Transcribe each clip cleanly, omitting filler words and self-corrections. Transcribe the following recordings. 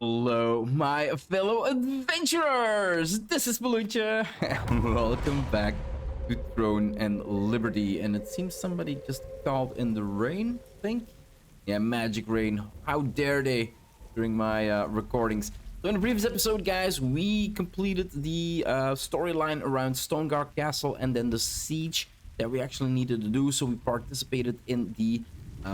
Hello, my fellow adventurers! This is Mloentje, and welcome back to Throne and Liberty. And it seems somebody just called in the rain, I think? Yeah, magic rain. How dare they during my recordings. So in the previous episode, guys, we completed the storyline around Stoneguard Castle and then the siege that we actually needed to do. So we participated in the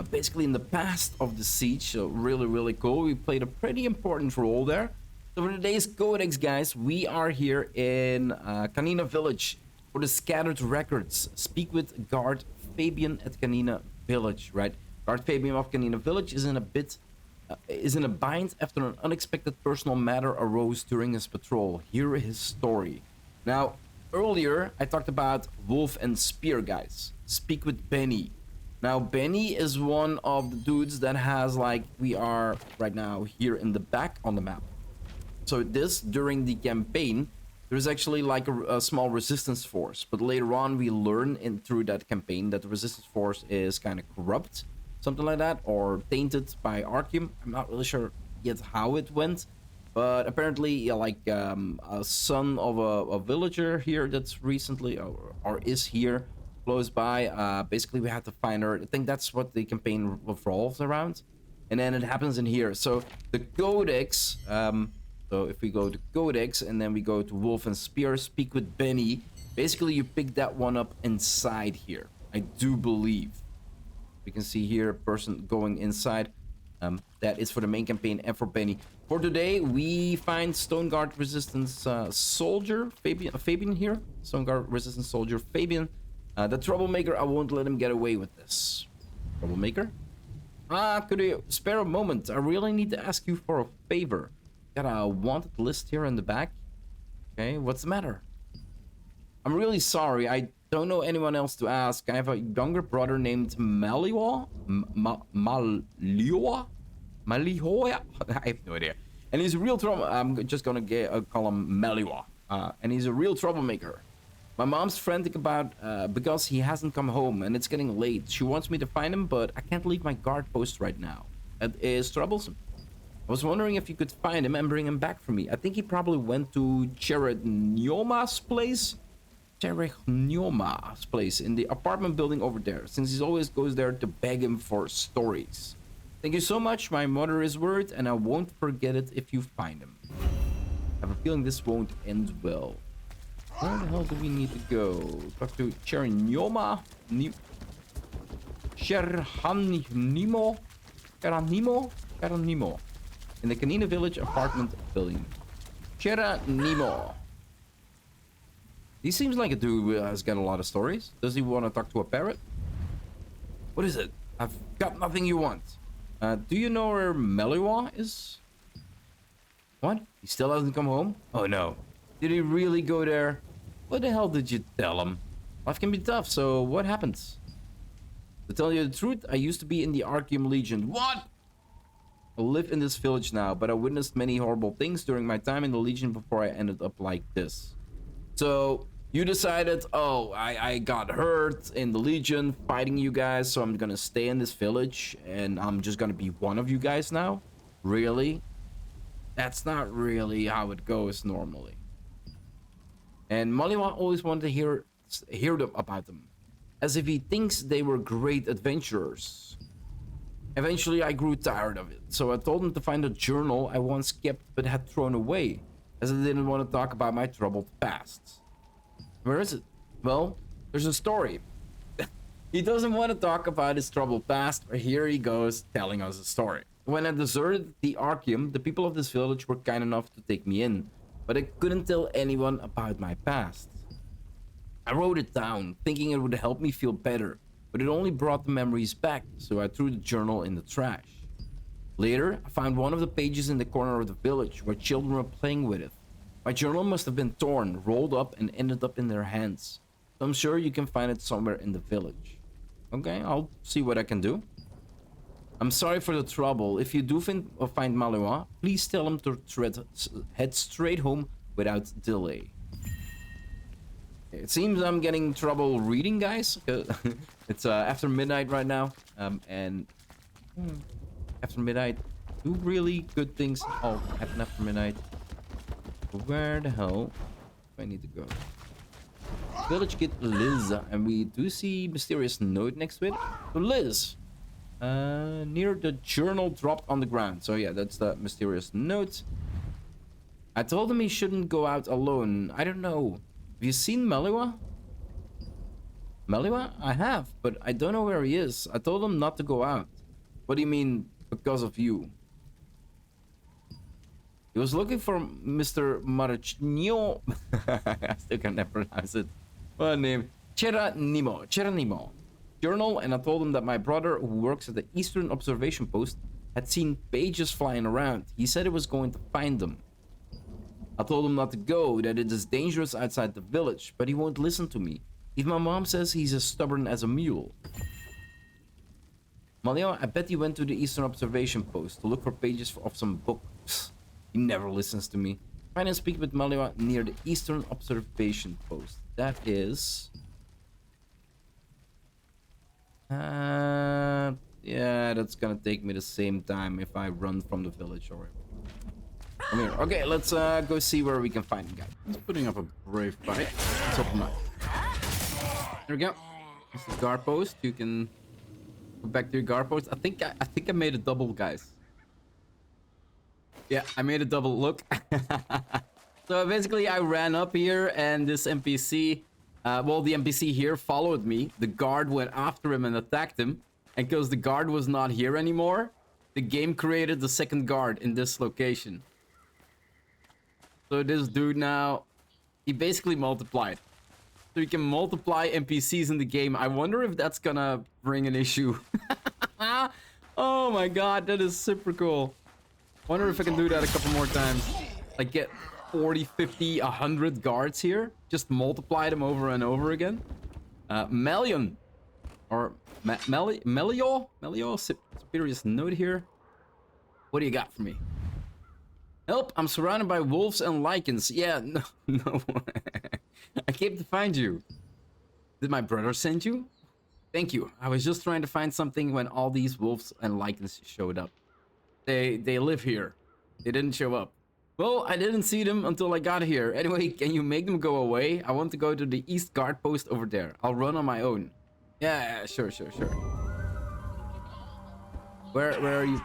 basically in the past of the siege. So really cool. We played a pretty important role there. So for today's Codex, guys, we are here in Canina Village for the Scattered Records. Speak with Guard Fabian at Canina Village, right? Guard Fabian of Canina Village is in a bind after an unexpected personal matter arose during his patrol. Hear his story. Now, earlier I talked about Wolf and Spear, guys. Speak with Benny. Now, Benny is one of the dudes that has, like, we are right now here in the back on the map. So this, during the campaign, there's actually like a small resistance force. But later on, we learn through that campaign that the resistance force is kind of corrupt, something like that, or tainted by Arceum. I'm not really sure yet how it went. But apparently, yeah, like a son of a villager here that's recently, or is here, close by. Basically, we had to find her. I think that's what the campaign revolves around. And then it happens in here. So the Codex, so if we go to Codex and then we go to Wolf and Spear, speak with Benny. Basically, you pick that one up inside here. I do believe. We can see here a person going inside. That is for the main campaign and for Benny. For today, we find Stoneguard Resistance Soldier, Fabian here. Stoneguard Resistance Soldier, Fabian. The troublemaker, I won't let him get away with this. Troublemaker? Could you spare a moment? I really need to ask you for a favor. Got a wanted list here in the back. Okay, what's the matter? I'm really sorry. I don't know anyone else to ask. I have a younger brother named Maliwa. Maliwa? Malihoya? I have no idea. And he's a real trouble. I'm just gonna call him Maliwa. And he's a real troublemaker. My mom's frantic about because he hasn't come home and it's getting late. She wants me to find him, but I can't leave my guard post right now. It is troublesome. I was wondering if you could find him and bring him back for me. I think he probably went to Cherenyoma's place. Cherenyoma's place in the apartment building over there, since he always goes there to beg him for stories. Thank you so much. My mother is worried and I won't forget it if you find him. I have a feeling this won't end well. Where the hell do we need to go? Talk to Cherenyoma? Cheranimo? Cheranimo. In the Canina Village apartment building. Cheranimo. He seems like a dude who has got a lot of stories. Does he want to talk to a parrot? What is it? I've got nothing you want. Do you know where Meliwa is? What? He still hasn't come home? Oh no. Did he really go there? What the hell did you tell him? Life can be tough, so what happens? To tell you the truth, I used to be in the Arceum Legion. What? I live in this village now, but I witnessed many horrible things during my time in the Legion before I ended up like this. So, you decided, oh, I got hurt in the Legion fighting you guys, so I'm gonna stay in this village and I'm just gonna be one of you guys now? Really? That's not really how it goes normally. And Maliwa always wanted to hear about them, as if he thinks they were great adventurers. Eventually, I grew tired of it, so I told him to find a journal I once kept but had thrown away, as I didn't want to talk about my troubled past. Where is it? Well, there's a story. He doesn't want to talk about his troubled past, but here he goes telling us a story. When I deserted the Arceum, the people of this village were kind enough to take me in, but I couldn't tell anyone about my past. I wrote it down, thinking it would help me feel better, but it only brought the memories back, so I threw the journal in the trash. Later, I found one of the pages in the corner of the village where children were playing with it. My journal must have been torn, rolled up, and ended up in their hands. So I'm sure you can find it somewhere in the village. Okay, I'll see what I can do. I'm sorry for the trouble. If you do find Maliwa, please tell him to head straight home without delay. It seems I'm getting trouble reading, guys. It's after midnight right now, and after midnight, Do really good things all happen after midnight. Where the hell do I need to go? Village Kid Liz, and we do see mysterious note next to it. So Liz, near the journal dropped on the ground. So yeah, that's the mysterious note. I told him he shouldn't go out alone. I don't know. Have you seen Meliwa? Meliwa? I have, but I don't know where he is. I told him not to go out. What do you mean, because of you? He was looking for Mr. Marachnio. I still can't pronounce it. What name? Cheranimo. Journal, and I told him that my brother, who works at the Eastern Observation Post, had seen pages flying around. He said he was going to find them. I told him not to go, that it is dangerous outside the village, but he won't listen to me. Even my mom says he's as stubborn as a mule. Malio, I bet he went to the Eastern Observation Post to look for pages of some books. He never listens to me. Find and speak with Malio near the Eastern Observation Post. That is... yeah, that's gonna take me the same time if I run from the village already. Come here. Okay, let's go see where we can find him, guys. He's putting up a brave fight. Let's open him up. There we go. This is the guard post. You can go back to your guard post. I think I made a double, guys. Yeah, I made a double. Look. So basically, I ran up here, and this NPC, well, the NPC here followed me. The guard went after him and attacked him, and because the guard was not here anymore, the game created the second guard in this location. So this dude now, he basically multiplied. So you can multiply NPCs in the game. I wonder if that's gonna bring an issue. Oh my god, that is super cool. Wonder if I can do that a couple more times. Like get 40, 50, 100 guards here. Just multiply them over and over again. Melion. Or Melio? Melio? Superior's note here. What do you got for me? Help, I'm surrounded by wolves and lichens. Yeah, no. I came to find you. Did my brother send you? Thank you. I was just trying to find something when all these wolves and lichens showed up. They live here. They didn't show up. Well, I didn't see them until I got here. Anyway, can you make them go away? I want to go to the east guard post over there. I'll run on my own. Yeah, sure. Where are you?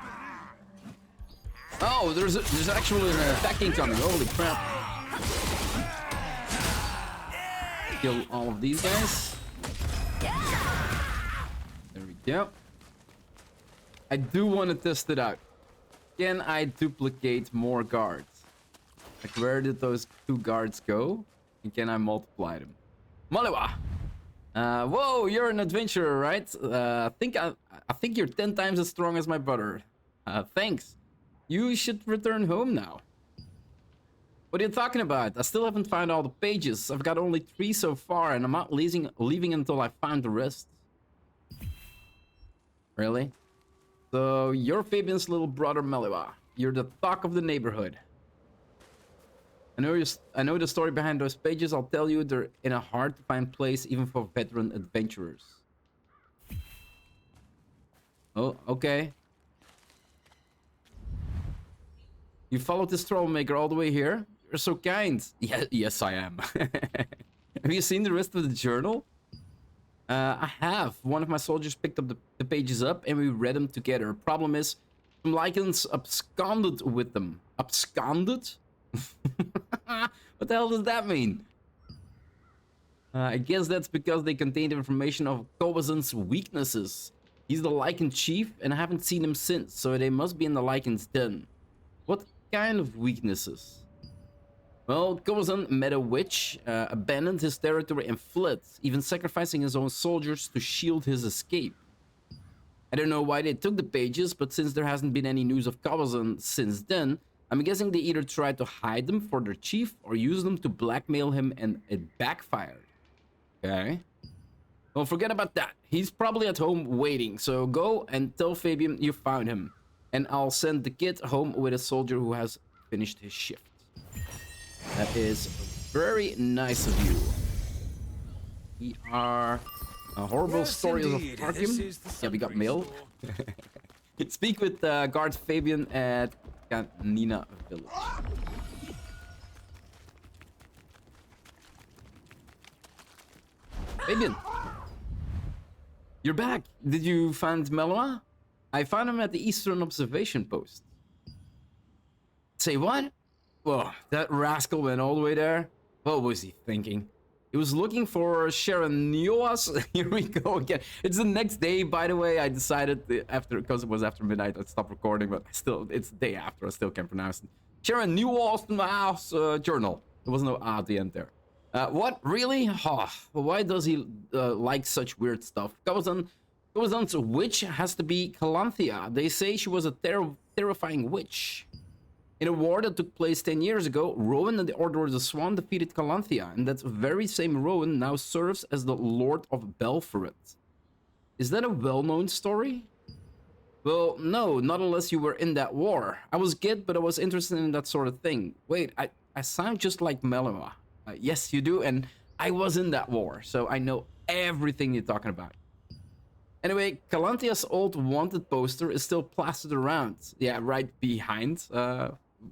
Oh, there's actually an attack incoming. Holy crap. Kill all of these guys. There we go. I do want to test it out. Can I duplicate more guards? Like, where did those 2 guards go? And can I multiply them? Malewa! Whoa, you're an adventurer, right? I think you're 10 times as strong as my brother. Thanks. You should return home now. What are you talking about? I still haven't found all the pages. I've got only 3 so far, and I'm not leaving until I find the rest. Really? So, you're Fabian's little brother, Meliwa. You're the talk of the neighborhood. I know the story behind those pages. I'll tell you, they're in a hard-to-find place, even for veteran adventurers. Oh, okay. You followed this troublemaker all the way here? You're so kind. Yeah, yes, I am. Have you seen the rest of the journal? I have. One of my soldiers picked up the pages up and we read them together. Problem is, some lichens absconded with them. Absconded? What the hell does that mean? I guess that's because they contained information of Kobazan's weaknesses. He's the lichen chief and I haven't seen him since, so they must be in the lichen's den. What kind of weaknesses? Well, Kobazan met a witch, abandoned his territory and fled, even sacrificing his own soldiers to shield his escape. I don't know why they took the pages, but since there hasn't been any news of Kobazan since then, I'm guessing they either tried to hide them for their chief or use them to blackmail him and it backfired. Okay. Well, forget about that. He's probably at home waiting, so go and tell Fabian you found him. And I'll send the kid home with a soldier who has finished his shift. That is very nice of you. We are a horrible story of Arkham. Yeah, we got mail. Speak with guard Fabian at Canina Village. Fabian, you're back. Did you find Meloa? I found him at the Eastern Observation Post. Say what? Whoa, that rascal went all the way there? What was he thinking? He was looking for Sharon Nioas. Here we go again. It's the next day, by the way. I decided because it was after midnight, I'd stop recording, but still, it's the day after. I still can't pronounce it. Sharon Nioas journal. There was no A at the end there. What? Really? Oh, why does he like such weird stuff? Cabazon's witch has to be Calanthea. They say she was a terrifying witch. In a war that took place 10 years ago, Rowan and the Order of the Swan defeated Calanthea, and that very same Rowan now serves as the Lord of Belferet. Is that a well-known story? Well, no, not unless you were in that war. I was Git, but I was interested in that sort of thing. Wait, I sound just like Meloa. Yes, you do, and I was in that war, so I know everything you're talking about. Anyway, Calanthea's old wanted poster is still plastered around. Yeah, right behind.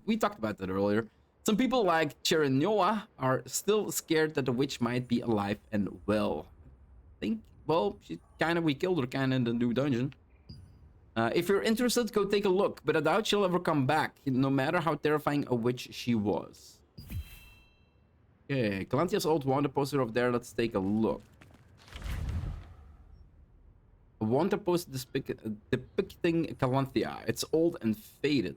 We talked about that earlier. Some people like Cherinoa are still scared that the witch might be alive and well. Well, we killed her kinda in the new dungeon. If you're interested, go take a look, but I doubt she'll ever come back, no matter how terrifying a witch she was. Okay, Calanthea's old wanted poster up there, let's take a look. A wanted poster depicting Calanthea. It's old and faded.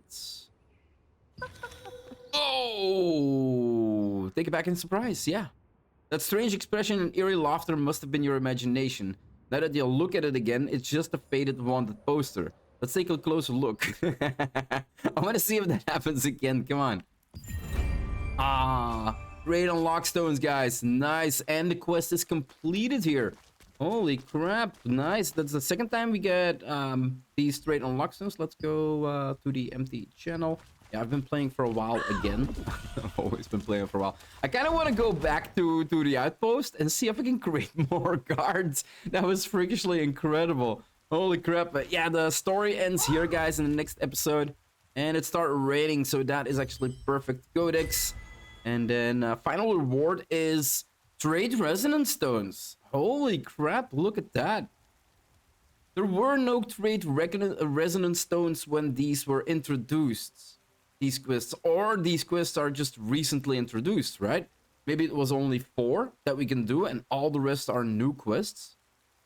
Oh! Take it back in surprise, yeah. That strange expression and eerie laughter must have been your imagination. Now that you look at it again, it's just a faded wanted poster. Let's take a closer look. I want to see if that happens again, come on. Ah, great unlock stones, guys. Nice, and the quest is completed here. Holy crap, nice. That's the second time we get these straight unlock stones. Let's go to the empty channel. Yeah, I've been playing for a while again. I've always been playing for a while. I kind of want to go back to the outpost and see if I can create more guards. That was freakishly incredible. Holy crap. But yeah, the story ends here, guys, in the next episode. And it started raining, so that is actually perfect. Codex. And then final reward is trade resonance stones. Holy crap, look at that. There were no trade resonance stones when these were introduced. These quests, or these quests are just recently introduced, right? Maybe it was only 4 that we can do and all the rest are new quests.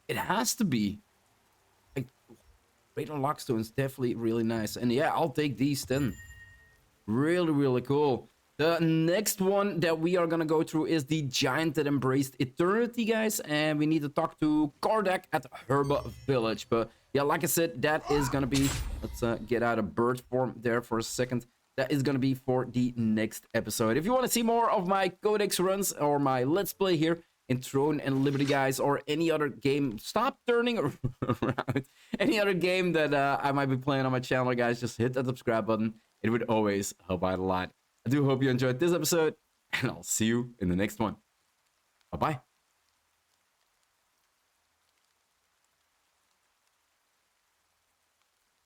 It has to be. Like, Great Unlock Stones, definitely really nice. And yeah, I'll take these 10. Really, really cool. The next one that we are gonna go through is the giant that embraced eternity, guys, and we need to talk to Codex at Herba Village. But yeah, like I said, that is gonna be, let's get out of bird form there for a second. That is gonna be for the next episode. If you want to see more of my Codex runs or my Let's Play here in Throne and Liberty, guys, or any other game, stop turning around. Any other game that I might be playing on my channel, guys, just hit that subscribe button. It would always help out a lot. I do hope you enjoyed this episode, and I'll see you in the next one. Bye-bye.